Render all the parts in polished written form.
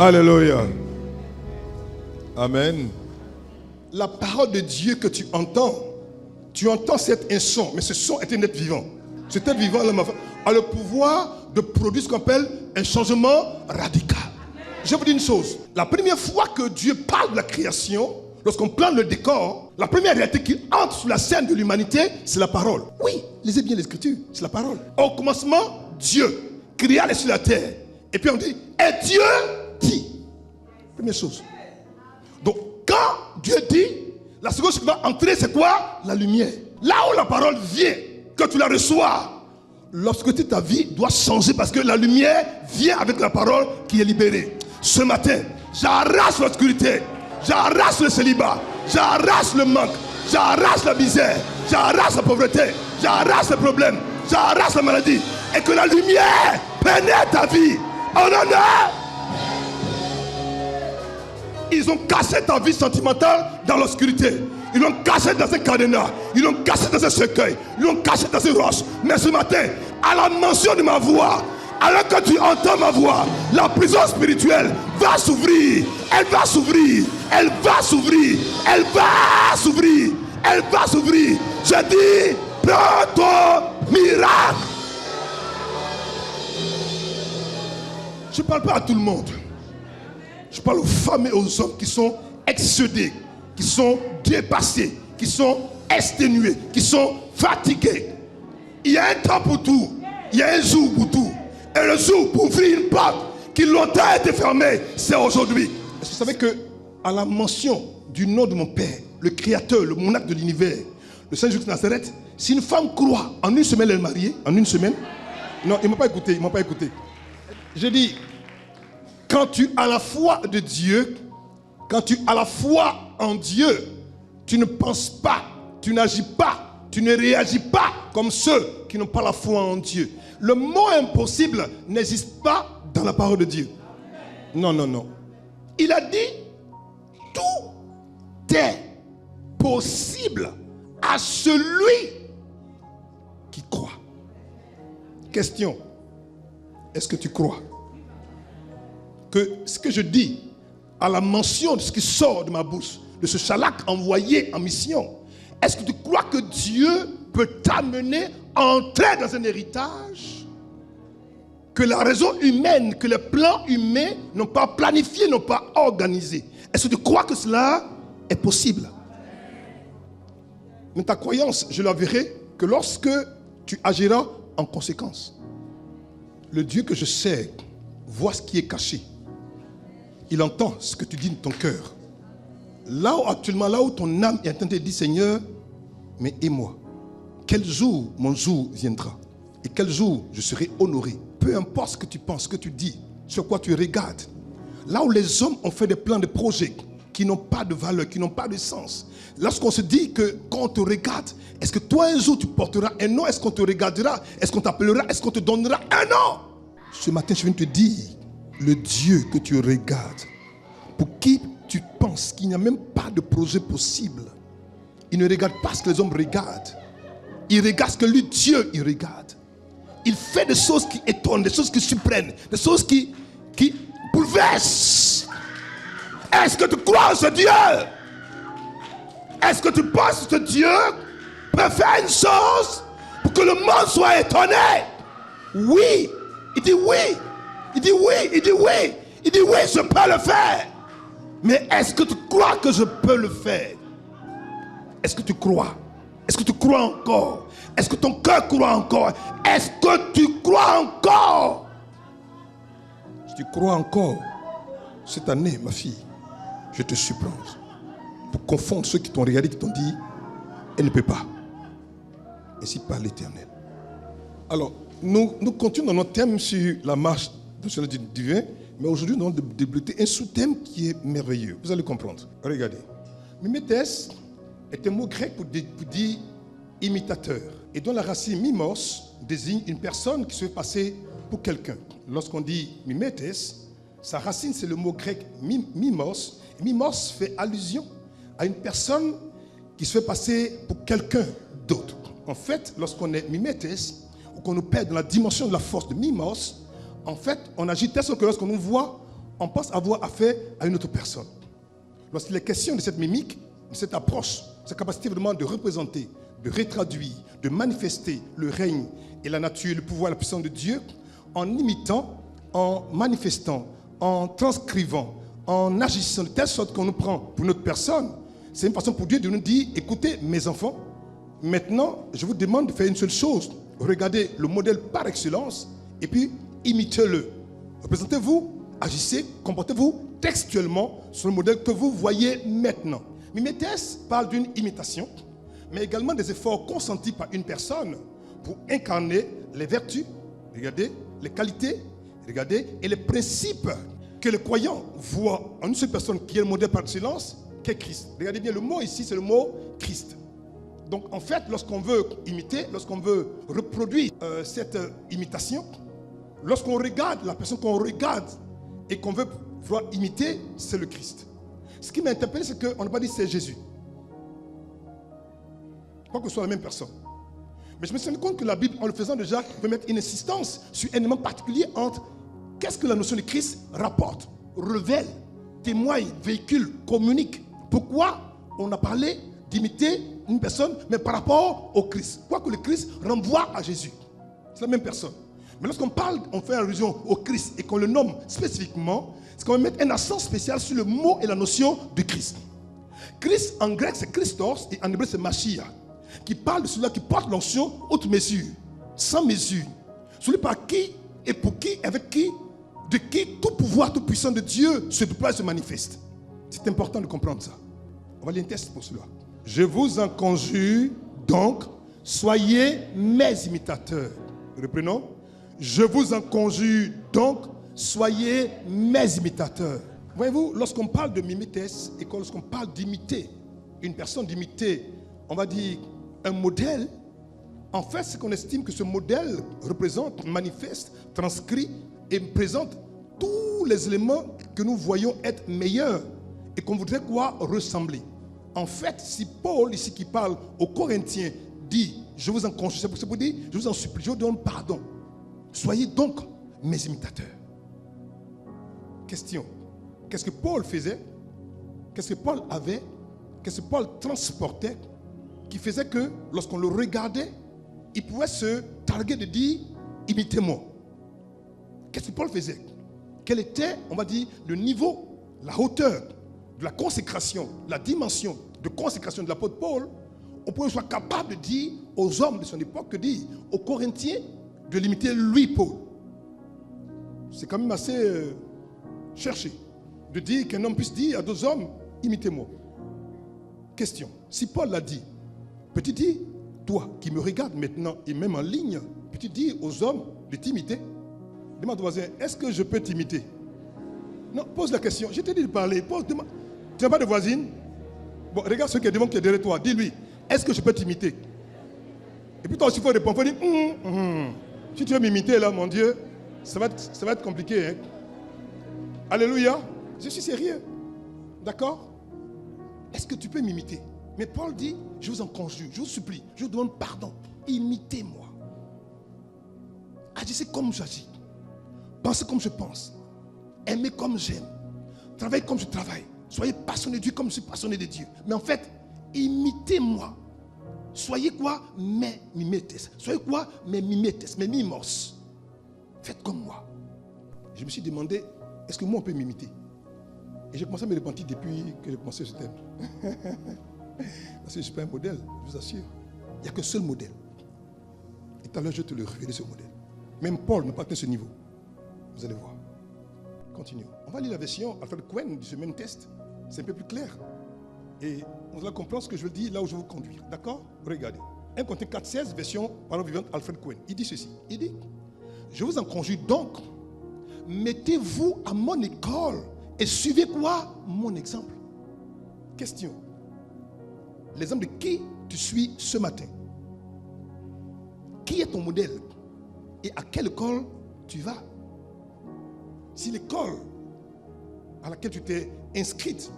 Alléluia. Amen. La parole de Dieu que tu entends c'est un son, mais ce son est un être vivant. Cet être vivant a le pouvoir de produire ce qu'on appelle un changement radical. Je vous dis une chose, la première fois que Dieu parle de la création, lorsqu'on plante le décor, la première réalité qui entre sur la scène de l'humanité, c'est la parole. Oui, lisez bien l'Écriture, c'est la parole. Au commencement, Dieu créa les cieux et la terre. Et puis on dit, et Dieu dit. Première chose. Donc, quand Dieu dit, la seconde chose qui va entrer, c'est quoi? La lumière. Là où la parole vient, que tu la reçois, lorsque ta vie doit changer parce que la lumière vient avec la parole qui est libérée. Ce matin, j'arrache l'obscurité, j'arrache le célibat, j'arrache le manque, j'arrache la misère, j'arrache la pauvreté, j'arrache les problèmes, j'arrache la maladie. Et que la lumière pénètre ta vie. En honneur. Ils ont cassé ta vie sentimentale dans l'obscurité. Ils l'ont caché dans un cadenas. Ils l'ont caché dans un cercueil. Ils l'ont caché dans une roche. Mais ce matin, à la mention de ma voix, alors que tu entends ma voix, la prison spirituelle va s'ouvrir. Elle va s'ouvrir. Elle va s'ouvrir. Elle va s'ouvrir. Elle va s'ouvrir. Je dis, prends ton miracle. Je ne parle pas à tout le monde. Je parle aux femmes et aux hommes qui sont excédés, qui sont dépassés, qui sont exténués, qui sont fatigués. Il y a un temps pour tout. Il y a un jour pour tout. Et le jour pour ouvrir une porte qui longtemps a été fermée, c'est aujourd'hui. Est-ce que vous savez que à la mention du nom de mon Père, le Créateur, le monarque de l'univers, le Saint Jésus de Nazareth, si une femme croit, en une semaine elle est mariée, en une semaine. Non, ils ne m'ont pas écouté, ils m'ont pas écouté. Je dis, quand tu as la foi de Dieu, quand tu as la foi en Dieu, tu ne penses pas, tu n'agis pas, tu ne réagis pas comme ceux qui n'ont pas la foi en Dieu. Le mot impossible n'existe pas dans la parole de Dieu. Non, non, non. Il a dit, tout est possible à celui qui croit. Question, est-ce que tu crois que ce que je dis à la mention de ce qui sort de ma bouche, de ce chalak envoyé en mission, est-ce que tu crois que Dieu peut t'amener à entrer dans un héritage que la raison humaine, que les plans humains n'ont pas planifié, n'ont pas organisé? Est-ce que tu crois que cela est possible? Mais ta croyance, je la verrai que lorsque tu agiras en conséquence. Le Dieu que je sers voit ce qui est caché. Il entend ce que tu dis de ton cœur. Là où actuellement, là où ton âme est en train de dire, Seigneur, mais et moi, quel jour mon jour viendra? Et quel jour je serai honoré? Peu importe ce que tu penses, ce que tu dis, sur quoi tu regardes. Là où les hommes ont fait des plans de projets qui n'ont pas de valeur, qui n'ont pas de sens. Lorsqu'on se dit que quand on te regarde, est-ce que toi un jour tu porteras un nom? Est-ce qu'on te regardera? Est-ce qu'on t'appellera? Est-ce qu'on te donnera un nom? Ce matin, je viens te dire, le Dieu que tu regardes, pour qui tu penses qu'il n'y a même pas de projet possible, il ne regarde pas ce que les hommes regardent. Il regarde ce que lui, Dieu, il regarde. Il fait des choses qui étonnent, des choses qui surprennent, des choses qui bouleversent. Est-ce que tu crois en ce Dieu? Est-ce que tu penses que Dieu peut faire une chose pour que le monde soit étonné? Oui. Il dit oui. Il dit oui. Il dit oui. Il dit oui, je peux le faire. Mais est-ce que tu crois que je peux le faire? Est-ce que tu crois? Est-ce que tu crois encore? Est-ce que ton cœur croit encore? Est-ce que tu crois encore? Si tu crois encore, cette année, ma fille, je te supplie, pour confondre ceux qui t'ont regardé, qui t'ont dit, elle ne peut pas. Ainsi parle l'Éternel. Alors, nous continuons dans notre thème sur la marche nationale du divin, mais aujourd'hui, nous allons développer un sous-thème qui est merveilleux. Vous allez comprendre. Regardez. Mimétès est un mot grec pour dire imitateur, et dont la racine mimos désigne une personne qui se fait passer pour quelqu'un. Lorsqu'on dit mimétès, sa racine c'est le mot grec mimos. Mimos fait allusion à une personne qui se fait passer pour quelqu'un d'autre. En fait, lorsqu'on est mimétès, ou qu'on nous perd dans la dimension de la force de mimos, en fait, on agit tel que lorsqu'on nous voit, on pense avoir affaire à une autre personne. Lorsqu'il est question de cette mimique, de cette approche, cette capacité vraiment de représenter, de retraduire, de manifester le règne et la nature, le pouvoir, la puissance de Dieu, en imitant, en manifestant, en transcrivant, en agissant de telle sorte qu'on nous prend pour notre personne, c'est une façon pour Dieu de nous dire, écoutez mes enfants, maintenant je vous demande de faire une seule chose, regardez le modèle par excellence et puis imitez-le. Représentez-vous, agissez, comportez-vous textuellement sur le modèle que vous voyez maintenant. Mimétès parle d'une imitation, mais également des efforts consentis par une personne pour incarner les vertus, regardez, les qualités, regardez, et les principes que le croyant voit en une seule personne qui est le modèle par excellence, qu'est Christ. Regardez bien, le mot ici, c'est le mot Christ. Donc en fait, lorsqu'on veut imiter, lorsqu'on veut reproduire cette imitation, lorsqu'on regarde la personne qu'on regarde et qu'on veut pouvoir imiter, c'est le Christ. Ce qui m'a interpellé, c'est qu'on n'a pas dit c'est Jésus. Pas que ce soit la même personne. Mais je me suis rendu compte que la Bible, en le faisant déjà, peut mettre une insistance sur un élément particulier entre qu'est-ce que la notion de Christ rapporte, révèle, témoigne, véhicule, communique. Pourquoi on a parlé d'imiter une personne, mais par rapport au Christ. Quoique le Christ renvoie à Jésus. C'est la même personne. Mais lorsqu'on parle, on fait allusion au Christ et qu'on le nomme spécifiquement, c'est qu'on va mettre un accent spécial sur le mot et la notion de Christ. Christ en grec c'est Christos et en hébreu c'est Mashiach, qui parle de celui qui porte l'onction haute mesure, sans mesure. Celui par qui et pour qui, avec qui, de qui tout pouvoir, toute puissance de Dieu se déploie et se manifeste. C'est important de comprendre ça. On va lire un test pour cela. Je vous en conjure donc, soyez mes imitateurs. Reprenons. Je vous en conjure donc, soyez mes imitateurs. Voyez-vous, lorsqu'on parle de mimétès et lorsqu'on parle d'imiter une personne, d'imiter, on va dire, un modèle, en fait, c'est qu'on estime que ce modèle représente, manifeste, transcrit et présente tous les éléments que nous voyons être meilleurs et qu'on voudrait quoi ressembler. En fait, si Paul, ici qui parle aux Corinthiens, dit, je vous en conjure, c'est pour dire, je vous en supplie, je vous donne pardon. Soyez donc mes imitateurs. Question. Qu'est-ce que Paul faisait? Qu'est-ce que Paul avait? Qu'est-ce que Paul transportait? Qui faisait que lorsqu'on le regardait, il pouvait se targuer de dire, imitez-moi. Qu'est-ce que Paul faisait? Quel était, on va dire, le niveau, la hauteur de la consécration, la dimension de consécration de l'apôtre Paul? On pouvait être capable de dire aux hommes de son époque, que dire aux Corinthiens, de l'imiter lui, Paul. C'est quand même assez cherché de dire qu'un homme puisse dire à deux hommes, imitez-moi. Question. Si Paul l'a dit, peux-tu dire, toi qui me regardes maintenant et même en ligne, peux-tu dire aux hommes de t'imiter? Demande au voisin, est-ce que je peux t'imiter? Non, pose la question. Je t'ai dit de parler. Pose, demande. Tu n'as pas de voisine? Bon, regarde ce qui est devant, qui est derrière toi. Dis-lui, est-ce que je peux t'imiter? Et puis toi aussi, il faut répondre. Il faut dire, si tu veux m'imiter là, mon Dieu, ça va être compliqué. Hein? Alléluia. Je suis sérieux. D'accord? Est-ce que tu peux m'imiter? Mais Paul dit, je vous en conjure, je vous supplie, je vous demande pardon. Imitez-moi. Agissez comme j'agis. Pensez comme je pense. Aimez comme j'aime. Travaillez comme je travaille. Soyez passionné de Dieu comme je suis passionné de Dieu. Mais en fait, imitez-moi. Soyez quoi? Mes mimétès. Soyez quoi? Mes mimétès, mes mimos. Faites comme moi. Je me suis demandé, est-ce que moi on peut m'imiter? Et j'ai commencé à me repentir depuis que j'ai commencé ce thème. Parce que je ne suis pas un modèle, je vous assure. Il n'y a qu'un seul modèle. Et tout à l'heure, je vais te le révéler, ce modèle. Même Paul n'a pas atteint ce niveau. Vous allez voir. Continuons. On va lire la version Alfred Cohen de ce même test. C'est un peu plus clair. Et on va comprendre ce que je veux dire là où je vais vous conduire. D'accord? Regardez. 1 Corinthiens 4,16, version parole vivante Alfred Cohen. Il dit ceci. Il dit, je vous en conjure donc, mettez-vous à mon école et suivez quoi? Mon exemple. Question. L'exemple de qui tu suis ce matin? Qui est ton modèle? Et à quelle école tu vas? Si l'école à laquelle tu t'es inscrite,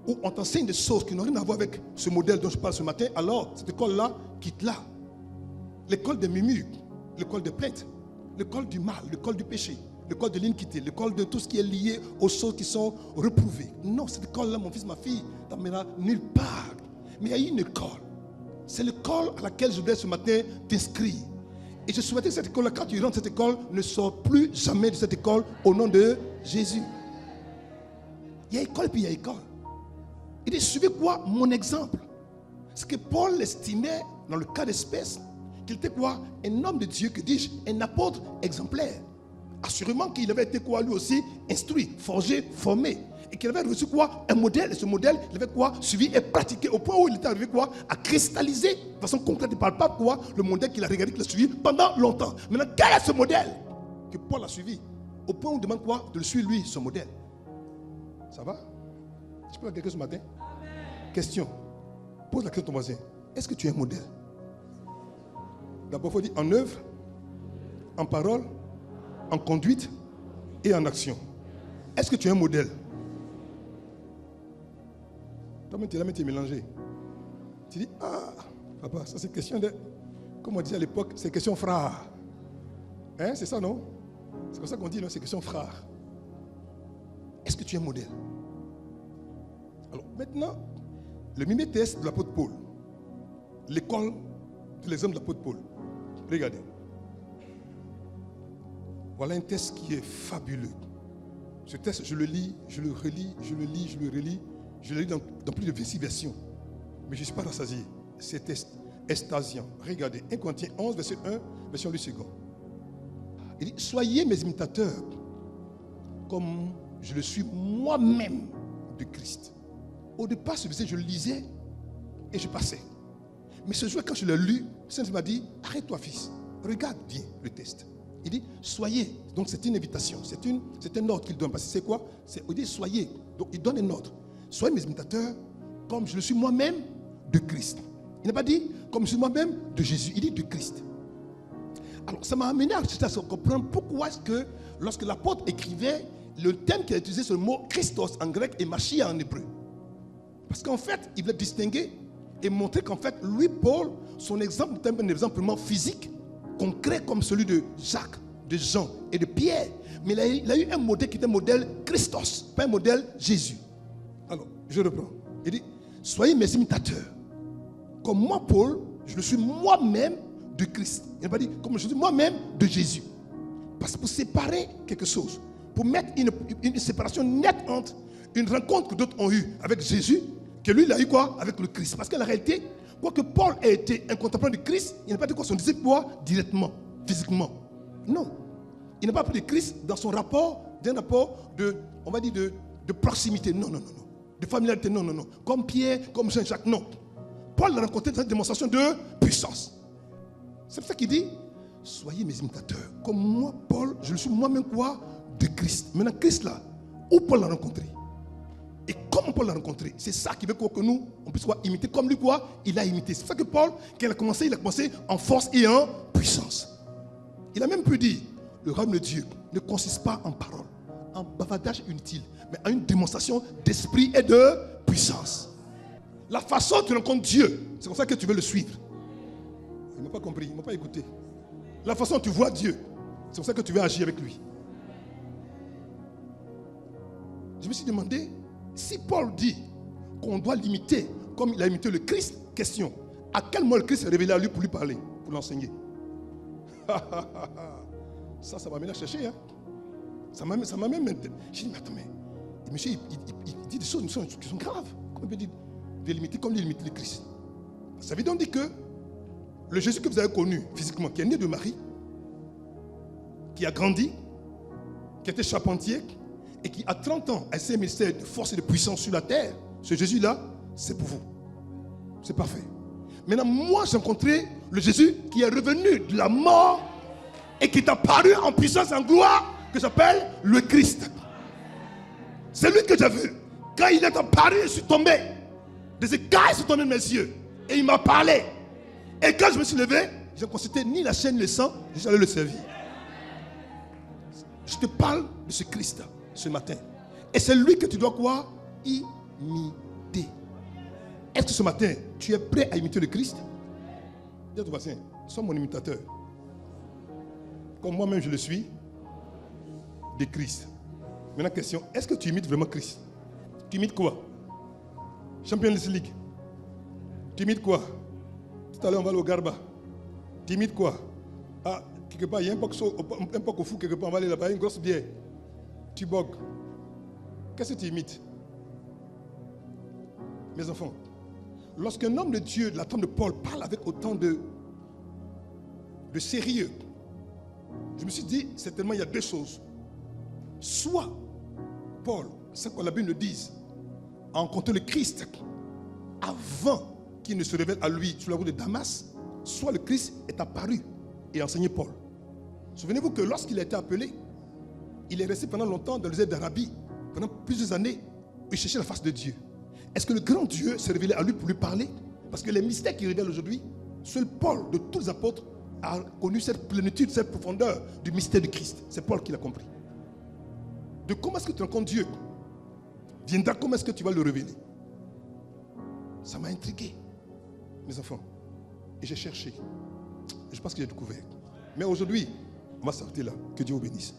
où on t'enseigne des choses qui n'ont rien à voir avec ce modèle dont je parle ce matin, alors cette école-là, quitte-la. L'école des murmures, l'école des prêtres, l'école du mal, l'école du péché, l'école de l'iniquité, l'école de tout ce qui est lié aux choses qui sont reprouvées. Non, cette école-là, mon fils, ma fille, t'emmènera nulle part. Mais il y a une école. C'est l'école à laquelle je voulais ce matin t'inscrire. Et je souhaitais que cette école-là, quand tu rentres dans cette école, ne sors plus jamais de cette école au nom de Jésus. Il y a école et puis il y a école. Il dit, suivez quoi? Mon exemple. Ce que Paul estimait, dans le cas d'espèce, qu'il était quoi? Un homme de Dieu, que dis-je, un apôtre exemplaire. Assurément qu'il avait été quoi? Lui aussi instruit, forgé, formé. Et qu'il avait reçu quoi? Un modèle. Et ce modèle, il avait quoi? Suivi et pratiqué au point où il était arrivé quoi? À cristalliser de façon concrète et palpable quoi? Le modèle qu'il a regardé, qu'il a suivi pendant longtemps. Maintenant, quel est ce modèle que Paul a suivi? Au point où on demande quoi? De le suivre lui, son modèle. Ça va? Je peux dire quelque chose ce matin? Amen. Question. Pose la question à ton voisin. Est-ce que tu es un modèle? D'abord, il faut dire en œuvre, en parole, en conduite et en action. Est-ce que tu es un modèle? Toi-même, tu es mélangé. Tu dis, ah, papa, ça c'est question de, comme on disait à l'époque, c'est question frère. Hein, c'est ça, non? C'est comme ça qu'on dit, non? C'est question frère. Est-ce que tu es un modèle? Alors, maintenant, le miméteste de l'apôtre Paul, l'école de l'exemple de l'apôtre Paul. Regardez. Voilà un texte qui est fabuleux. Ce texte, je le lis, je le relis, je le lis, je le relis. Je le lis dans plus de 26 versions. Mais je ne suis pas rassasié. C'est extasiant. Regardez, 1 Corinthiens 11, verset 1, version 8 secondes. Il dit, soyez mes imitateurs, comme je le suis moi-même de Christ. Au départ, ce verset, je le lisais et je passais. Mais ce jour, quand je l'ai lu, le Seigneur m'a dit, arrête-toi, fils. Regarde bien le texte. Il dit, soyez. Donc, c'est une invitation. C'est un ordre qu'il donne. Parce que c'est quoi? Il dit, soyez. Donc, il donne un ordre. Soyez mes imitateurs, comme je le suis moi-même de Christ. Il n'a pas dit, comme je suis moi-même de Jésus. Il dit de Christ. Alors, ça m'a amené à comprendre pourquoi est-ce que, lorsque l'apôtre écrivait, le terme qu'il a utilisé, c'est le mot Christos en grec et Machia en hébreu. Parce qu'en fait, il voulait distinguer et montrer qu'en fait, lui, Paul, son exemple est un exemple vraiment physique, concret comme celui de Jacques, de Jean et de Pierre. Mais il a eu un modèle qui était un modèle Christos, pas un modèle Jésus. Alors, je reprends. Il dit, soyez mes imitateurs. Comme moi, Paul, je le suis moi-même de Christ. Il n'a pas dit, comme je suis moi-même de Jésus. Parce que pour séparer quelque chose, pour mettre une séparation nette entre une rencontre que d'autres ont eue avec Jésus, que lui, il a eu quoi? Avec le Christ. Parce qu'en réalité, quoique Paul ait été un contemporain de Christ, il n'a pas dit quoi son disciple quoi? Directement, physiquement. Non. Il n'a pas pris de Christ dans son rapport, d'un rapport de, on va dire, de proximité. Non, non, non, non. De familiarité, non, non, non. Comme Pierre, comme Jean-Jacques, non. Paul l'a rencontré dans cette démonstration de puissance. C'est pour ça qu'il dit, soyez mes imitateurs. Comme moi, Paul, je le suis moi-même quoi? De Christ. Maintenant, Christ là, où Paul l'a rencontré? Et comment Paul l'a rencontré? C'est ça qui veut quoi que nous, on puisse quoi? Imiter comme lui quoi? Il a imité. C'est pour ça que Paul, quand il a commencé en force et en puissance. Il a même pu dire, le royaume de Dieu ne consiste pas en paroles, en bavardage inutile, mais en une démonstration d'esprit et de puissance. La façon dont tu rencontres Dieu, c'est comme ça que tu veux le suivre. Il ne m'a pas compris, il ne m'a pas écouté. La façon dont tu vois Dieu, c'est comme ça que tu veux agir avec lui. Je me suis demandé, si Paul dit qu'on doit l'imiter comme il a imité le Christ, question, à quel moment le Christ s'est révélé à lui pour lui parler, pour l'enseigner? Ça m'a amené à chercher. Hein? Ça m'a même... J'ai dit, mais attends, mais monsieur, il dit des choses qui sont graves. Comment il peut dire de l'imiter comme il imite le Christ? Ça veut donc dire que le Jésus que vous avez connu physiquement, qui est né de Marie, qui a grandi, qui était charpentier, et qui à 30 ans a essayé un ministère de force et de puissance sur la terre, ce Jésus-là, c'est pour vous. C'est parfait. Maintenant, moi, j'ai rencontré le Jésus qui est revenu de la mort et qui est apparu en puissance et en gloire, que j'appelle le Christ. C'est lui que j'ai vu. Quand il est apparu, je suis tombé. Des écailles sont tombées de mes yeux. Et il m'a parlé. Et quand je me suis levé, je n'ai consulté ni la chaîne ni le sang, j'allais le servir. Je te parle de ce Christ ce matin. Et c'est lui que tu dois quoi? Imiter. Est-ce que ce matin, tu es prêt à imiter le Christ? Dis à ton voisin, sois mon imitateur. Comme moi-même je le suis de Christ. Maintenant, question, est-ce que tu imites vraiment Christ? Tu imites quoi? Champions League. Tu imites quoi? Tout à l'heure, on va aller au Garba. Tu imites quoi? Ah, quelque part, il y a un peu au fou, quelque part, on va aller là-bas, une grosse bière. Tu bogues. Qu'est-ce que tu imites? Mes enfants, lorsqu'un homme de Dieu, de la tente de Paul, parle avec autant de sérieux, je me suis dit, certainement, il y a deux choses. Soit Paul, c'est ce que la Bible nous dit, a rencontré le Christ avant qu'il ne se révèle à lui sur la route de Damas, soit le Christ est apparu et a enseigné Paul. Souvenez-vous que lorsqu'il a été appelé, il est resté pendant longtemps dans le désert d'Arabie, pendant plusieurs années, où il cherchait la face de Dieu. Est-ce que le grand Dieu s'est révélé à lui pour lui parler? Parce que les mystères qu'il révèle aujourd'hui, seul Paul, de tous les apôtres, a connu cette plénitude, cette profondeur du mystère du Christ. C'est Paul qui l'a compris. De comment est-ce que tu rencontres Dieu viendra comment est-ce que tu vas le révéler. Ça m'a intrigué, mes enfants. Et j'ai cherché. Je pense que j'ai découvert. Mais aujourd'hui, on va s'arrêter là. Que Dieu vous bénisse.